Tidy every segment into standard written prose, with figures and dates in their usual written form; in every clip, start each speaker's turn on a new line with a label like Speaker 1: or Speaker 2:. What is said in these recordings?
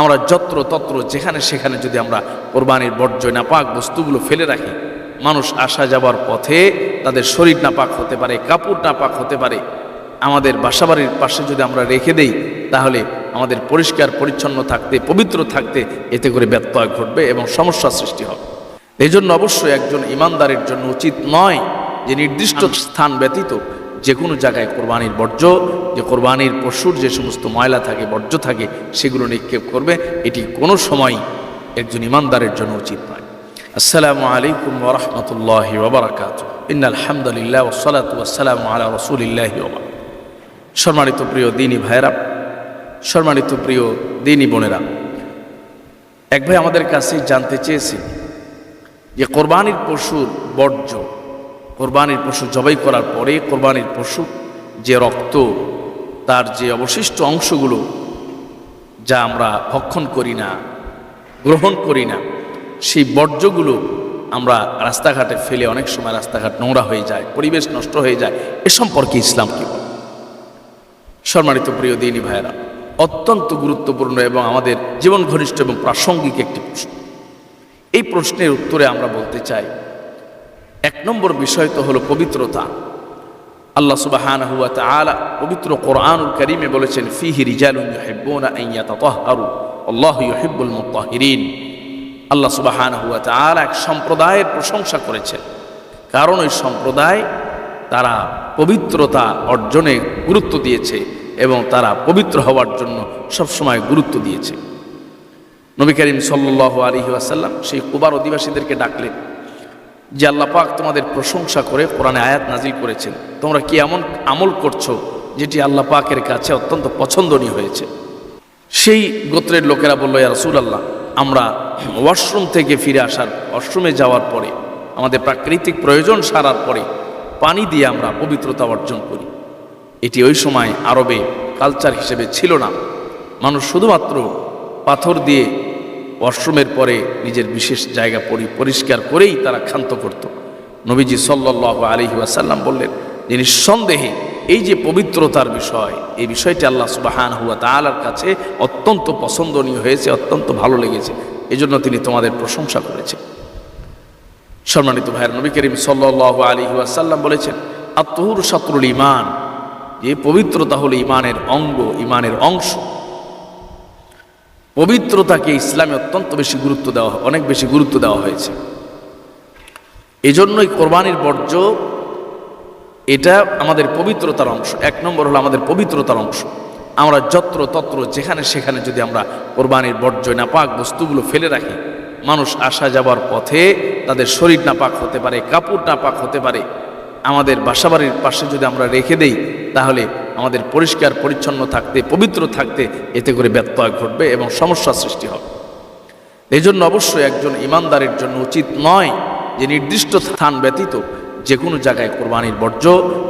Speaker 1: আমরা যত্র তত্র যেখানে সেখানে যদি আমরা কোরবানির বর্জ্য নাপাক বস্তুগুলো ফেলে রাখি, মানুষ আসা যাবার পথে তাদের শরীর নাপাক হতে পারে, কাপড় নাপাক হতে পারে। আমাদের বাসাবাড়ির পাশে যদি আমরা রেখে দেই, তাহলে আমাদের পরিষ্কার পরিচ্ছন্ন থাকতে, পবিত্র থাকতে এতে করে ব্যত্যয় ঘটবে এবং সমস্যার সৃষ্টি হবে। এই জন্য অবশ্যই একজন ইমানদারের জন্য উচিত নয় যে নির্দিষ্ট স্থান ব্যতীত যে কোনো জায়গায় কোরবানির বর্জ্য, যে কোরবানির পশুর যে সমস্ত ময়লা থাকে, বর্জ্য থাকে, সেগুলো নিক্ষেপ করবে। এটি কোনো সময় একজন ইমানদারের জন্য উচিত নয়। আসসালামু আলাইকুম ওয়া রাহমাতুল্লাহি ওয়া বারাকাতুহু। ইন্নাল হামদুলিল্লাহ ওয়াস সালাতু ওয়াস সালামু আলা রাসূলিল্লাহি ওয়া বা'দ। সম্মানিত প্রিয় দ্বীনী ভাইয়েরা, সম্মানিত প্রিয় দ্বীনী বোনেরা, এক ভাই আমাদের কাছে জানতে চেয়েছে যে কোরবানির পশুর বর্জ্য, কোরবানির পশু জবাই করার পরে কোরবানির পশু যে রক্ত, তার যে অবশিষ্ট অংশগুলো যা আমরা ভক্ষণ করি না, গ্রহণ করি না, সেই বর্জ্যগুলো আমরা রাস্তাঘাটে ফেলে অনেক সময় রাস্তাঘাট নোংরা হয়ে যায়, পরিবেশ নষ্ট হয়ে যায়। এ সম্পর্কে ইসলাম কি বলে? সম্মানিত প্রিয় দ্বীনী ভাইয়েরা, অত্যন্ত গুরুত্বপূর্ণ এবং আমাদের জীবন ঘনিষ্ঠ এবং প্রাসঙ্গিক একটি প্রশ্ন। এই প্রশ্নের উত্তরে আমরা বলতে চাই, এক নম্বর বিষয় তো হলো পবিত্রতা। আল্লাহ সুবহানাহু ওয়া তাআলা পবিত্র কোরআনুল কারীমে বলেছেন, ফীহি রিজালুন ইউহিব্বুনা আন ইয়াতাতাহহারু আল্লাহু ইউহিব্বুল মুত্তাহিরিন। আল্লাহ সুবহানাহু ওয়া তাআলা এক সম্প্রদায়ের প্রশংসা করেছেন, কারণ ওই সম্প্রদায় তারা পবিত্রতা অর্জনে গুরুত্ব দিয়েছে এবং তারা পবিত্র হওয়ার জন্য সবসময় গুরুত্ব দিয়েছে। নবী করিম সাল্লাল্লাহু আলাইহি ওয়াসাল্লাম সেই কুবার অধিবাসীদেরকে ডাকলেন যে আল্লাহ পাক তোমাদের প্রশংসা করে কোরআনে আয়াত নাজিল করেছেন, তোমরা কি এমন আমল করছো যেটি আল্লাহ পাকের কাছে অত্যন্ত পছন্দনীয় হয়েছে। সেই গোত্রের লোকেরা বলল, ইয়া রাসূলুল্লাহ, আমরা ওয়াশরুম থেকে ফিরে আসার, ওয়াশরুমে যাওয়ার পরে, আমাদের প্রাকৃতিক প্রয়োজন সারার পরে পানি দিয়ে আমরা পবিত্রতা অর্জন করি। এটি ওই সময় আরবে কালচার হিসেবে ছিল না। মানুষ শুধুমাত্র পাথর দিয়ে ওয়াশরুমের পরে নিজের বিশেষ জায়গা পরিষ্কার করেই তারা ক্ষান্ত করত। নবীজি সাল্লাল্লাহু আলাইহি ওয়াসাল্লাম বললেন যে নিঃসন্দেহে এই যে পবিত্রতার বিষয়, এই বিষয়টি আল্লাহ সুবহানাহু ওয়া তাআলার কাছে অত্যন্ত পছন্দনীয় হয়েছে, অত্যন্ত ভালো লেগেছে, এজন্য তিনি তোমাদের প্রশংসা করেছেন। সম্মানিত ভাইয়ের, নবী করিম সাল্লাল্লাহু আলাইহি ওয়াসাল্লাম বলেছেন, আত-তুহুরু শাতরুল ঈমান, যে পবিত্রতা হলো ঈমানের অঙ্গ, ঈমানের অংশ। পবিত্রতাকে ইসলামে অত্যন্ত বেশি গুরুত্ব দেওয়া, অনেক বেশি গুরুত্ব দেওয়া হয়েছে। এজন্যই কোরবানির বর্জ্য এটা আমাদের পবিত্রতার অংশ। এক নম্বর হলো আমাদের পবিত্রতার অংশ। আমরা যত্র তত্র যেখানে সেখানে যদি আমরা কোরবানির বর্জ্য নাপাক বস্তুগুলো ফেলে রাখি, মানুষ আসা যাবার পথে তাদের শরীর নাপাক হতে পারে, কাপড় নাপাক হতে পারে। আমাদের বাসাবাড়ির পাশে যদি আমরা রেখে দেই, তাহলে আমাদের পরিষ্কার পরিচ্ছন্ন থাকতে, পবিত্র থাকতে এতে করে ব্যত্যয় ঘটবে এবং সমস্যার সৃষ্টি হবে। এই জন্য অবশ্যই একজন ইমানদারের জন্য উচিত নয় যে নির্দিষ্ট স্থান ব্যতীত যে কোনো জায়গায় কোরবানির বর্জ্য,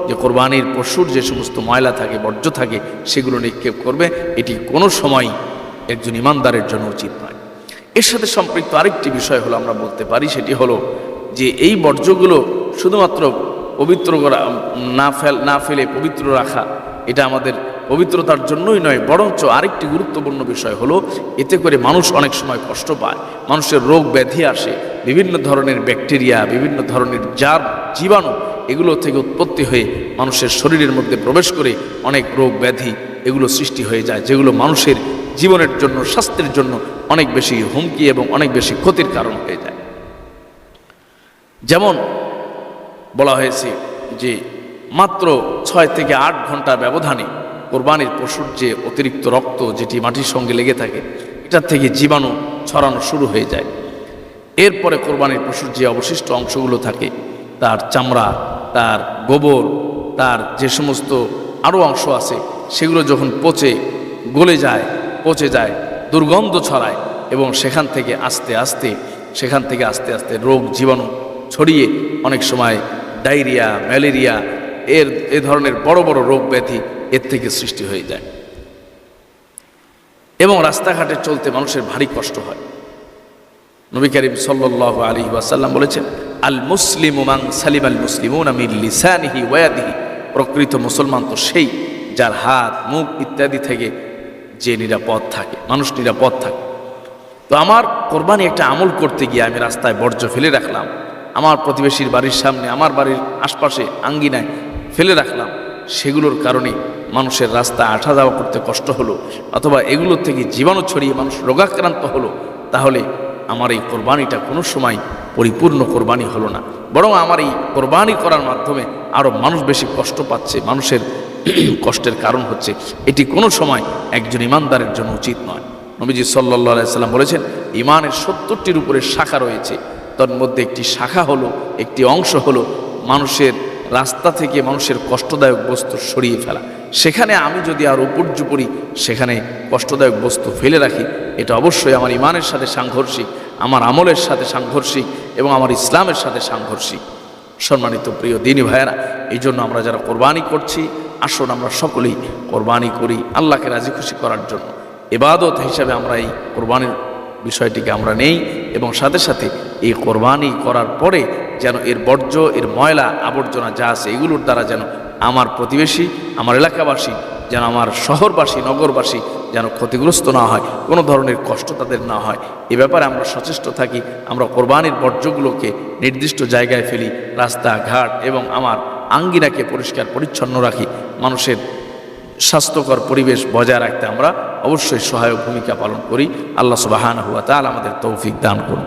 Speaker 1: যে কোরবানির পশুর যে সমস্ত ময়লা থাকে, বর্জ্য থাকে, সেগুলো নিক্ষেপ করবে। এটি কোনো সময় একজন ইমানদারের জন্য উচিত নয়। এর সাথে সম্পৃক্ত আরেকটি বিষয় হলো, আমরা বলতে পারি, সেটি হলো যে এই বর্জ্যগুলো শুধুমাত্র পবিত্র না ফেলে পবিত্র রাখা, এটা আমাদের পবিত্রতার জন্যই নয়, বরঞ্চ আরেকটি গুরুত্বপূর্ণ বিষয় হলো, এতে করে মানুষ অনেক সময় কষ্ট পায়, মানুষের রোগ ব্যাধি আসে, বিভিন্ন ধরনের ব্যাকটেরিয়া, বিভিন্ন ধরনের জীবাণু এগুলো থেকে উৎপত্তি হয়ে মানুষের শরীরের মধ্যে প্রবেশ করে অনেক রোগ ব্যাধি এগুলো সৃষ্টি হয়ে যায়, যেগুলো মানুষের জীবনের জন্য, স্বাস্থ্যের জন্য অনেক বেশি হুমকি এবং অনেক বেশি ক্ষতির কারণ হয়ে যায়। যেমন বলা হয়েছে যে মাত্র 6 থেকে 8 ঘন্টার ব্যবধানে কোরবানির পশুর যে অতিরিক্ত রক্ত যেটি মাটির সঙ্গে লেগে থাকে, এটার থেকে জীবাণু ছড়ানো শুরু হয়ে যায়। এরপরে কোরবানির পশুর যে অবশিষ্ট অংশগুলো থাকে, তার চামড়া, তার গোবর, তার যে সমস্ত আরও অংশ আছে, সেগুলো যখন গলে যায়, পচে যায়, দুর্গন্ধ ছড়ায় এবং সেখান থেকে আস্তে আস্তে রোগ জীবাণু ছড়িয়ে অনেক সময় ডায়রিয়া, ম্যালেরিয়া এ ধরনের বড় বড় রোগ ব্যাধি এর থেকে সৃষ্টি হয়ে যায় এবং রাস্তাঘাটে চলতে মানুষের ভারী কষ্ট হয়। নবী করিম সাল্লাল্লাহু আলাইহি ওয়াসাল্লাম বলেছেন, আল মুসলিমু মান সালিমাল মুসলিমুনা মিন লিসানিহি ওয়া ইয়াদিহি, প্রকৃত মুসলমান তো সেই যার হাত, মুখ ইত্যাদি থেকে যে নিরাপদ থাকে, মানুষ নিরাপদ থাকে। তো আমার কোরবানি একটা আমল করতে গিয়ে আমি রাস্তায় বর্জ্য ফেলে রাখলাম, আমার প্রতিবেশীর বাড়ির সামনে, আমার বাড়ির আশপাশে আঙ্গিনায় ফেলে রাখলাম, সেগুলোর কারণে মানুষের রাস্তা আসা যাওয়া করতে কষ্ট হলো, অথবা এগুলোর থেকে জীবাণু ছড়িয়ে মানুষ রোগাক্রান্ত হলো, তাহলে আমার এই কোরবানিটা কোনো সময় পরিপূর্ণ কোরবানি হলো না, বরং আমার এই কোরবানি করার মাধ্যমে আরও মানুষ বেশি কষ্ট পাচ্ছে, মানুষের কষ্টের কারণ হচ্ছে। এটি কোনো সময় একজন ইমানদারের জন্য উচিত নয়। নবীজি সাল্লাল্লাহু আলাইহি সাল্লাম বলেছেন, ইমানের 70টির উপরে শাখা রয়েছে, তার মধ্যে একটি শাখা হলো, একটি অংশ হলো মানুষের রাস্তা থেকে মানুষের কষ্টদায়ক বস্তু সরিয়ে ফেলা। সেখানে আমি যদি আর উপর্যুপরি সেখানে কষ্টদায়ক বস্তু ফেলে রাখি, এটা অবশ্যই আমার ইমানের সাথে সাংঘর্ষিক, আমার আমলের সাথে সাংঘর্ষিক এবং আমার ইসলামের সাথে সাংঘর্ষিক। সম্মানিত প্রিয় দিনী ভাইয়েরা, এই জন্য আমরা যারা কোরবানি করছি, আসুন আমরা সকলেই কোরবানি করি আল্লাহকে রাজি খুশি করার জন্য। ইবাদত হিসাবে আমরা এই কোরবানির বিষয়টিকে আমরা নেই, এবং সাথে সাথে এই কোরবানি করার পরে যেন এর বর্জ্য, এর ময়লা আবর্জনা যা আছে এগুলোর দ্বারা যেন আমার প্রতিবেশী, আমার এলাকাবাসী, যেন আমার শহরবাসী, নগরবাসী যেন ক্ষতিগ্রস্ত না হয়, কোনো ধরনের কষ্ট তাদের না হয়, এ ব্যাপারে আমরা সচেষ্ট থাকি। আমরা কোরবানির বর্জ্যগুলোকে নির্দিষ্ট জায়গায় ফেলি, রাস্তাঘাট এবং আমার আঙ্গিনাকে পরিষ্কার পরিচ্ছন্ন রাখি। মানুষের স্বাস্থ্যকর পরিবেশ বজায় রাখতে আমরা অবশ্যই সহায়ক ভূমিকা পালন করি। আল্লাহ সুবহানাহু ওয়া তাআলা আমাদের তৌফিক দান করুন।